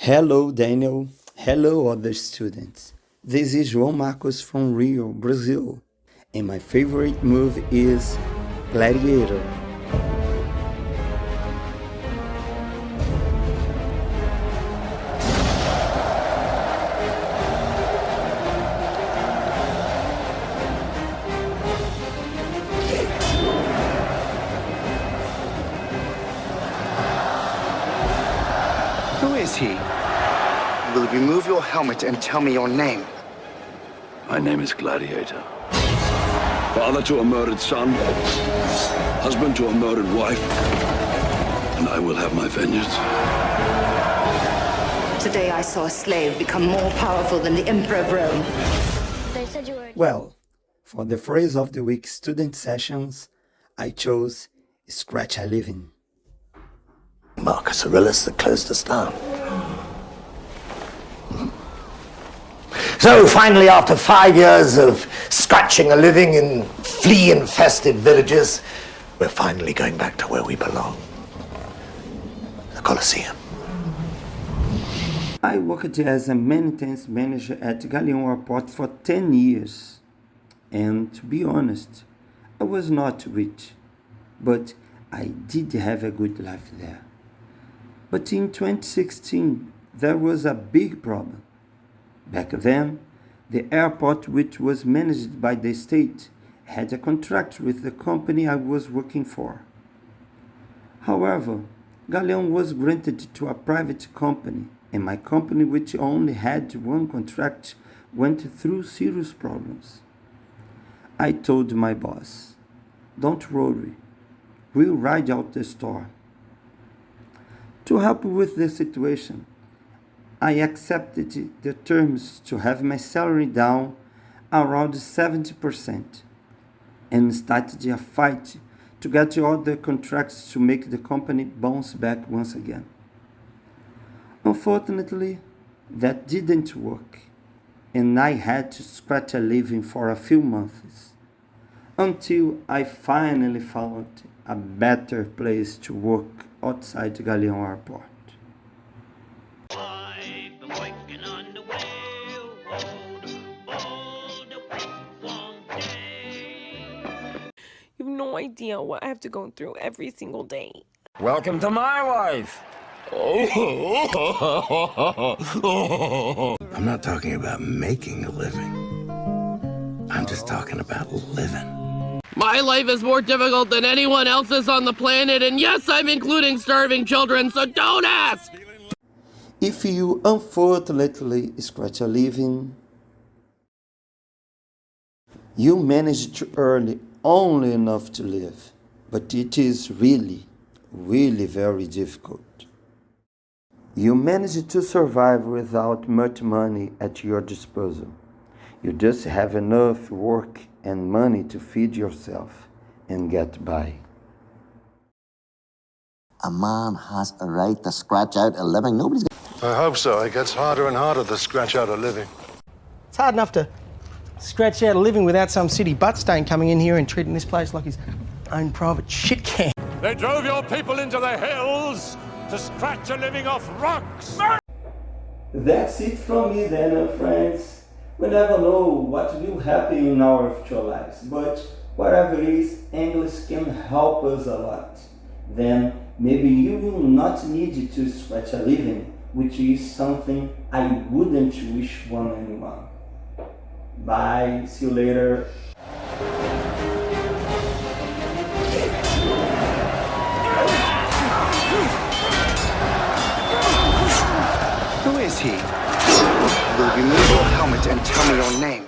Hello, Daniel. Hello, other students. This is Joao Marcos from Rio, Brazil, and my favorite movie is Gladiator. Who is he? Will you remove your helmet and tell me your name? My name is Gladiator. Father to a murdered son, husband to a murdered wife, and I will have my vengeance. Today I saw a slave become more powerful than the Emperor of Rome. They said you were... Well, for the phrase of the week student sessions, I chose Scratch a Living. Marcus Aurelius that closed us down. So finally, after 5 years of scratching a living in flea-infested villages, we're finally going back to where we belong. The Colosseum. I worked as a maintenance manager at Galeão Airport for 10 years. And to be honest, I was not rich, but I did have a good life there. But in 2016, there was a big problem. Back then, the airport, which was managed by the state, had a contract with the company I was working for. However, Galeão was granted to a private company, and my company, which only had one contract, went through serious problems. I told my boss, "Don't worry, we'll ride out the storm." To help with the situation, I accepted the terms to have my salary down around 70% and started a fight to get other contracts to make the company bounce back once again. Unfortunately, that didn't work, and I had to scratch a living for a few months until I finally found a better place to work outside Galeão Airport. You have no idea what I have to go through every single day. Welcome to my life. I'm not talking about making a living. I'm just talking about living. My life is more difficult than anyone else's on the planet, and yes, I'm including starving children, so don't ask! If you unfortunately scratch a living, you manage to earn only enough to live, but it is really very difficult. You manage to survive without much money at your disposal. You just have enough work and money to feed yourself and get by. A man has a right to scratch out a living. Nobody's I hope so. It gets harder and harder to scratch out a living. It's hard enough to scratch out a living without some city butt stain coming in here and treating this place like his own private shit can. They drove your people into the hills to scratch a living off rocks. That's it from me then, friends. We never know what will happen in our future lives, but whatever it is, English can help us a lot. Then maybe you will not need to scratch a living, which is something I wouldn't wish on anyone. Bye, see you later. Who is he? Will you remove your helmet and tell me your name?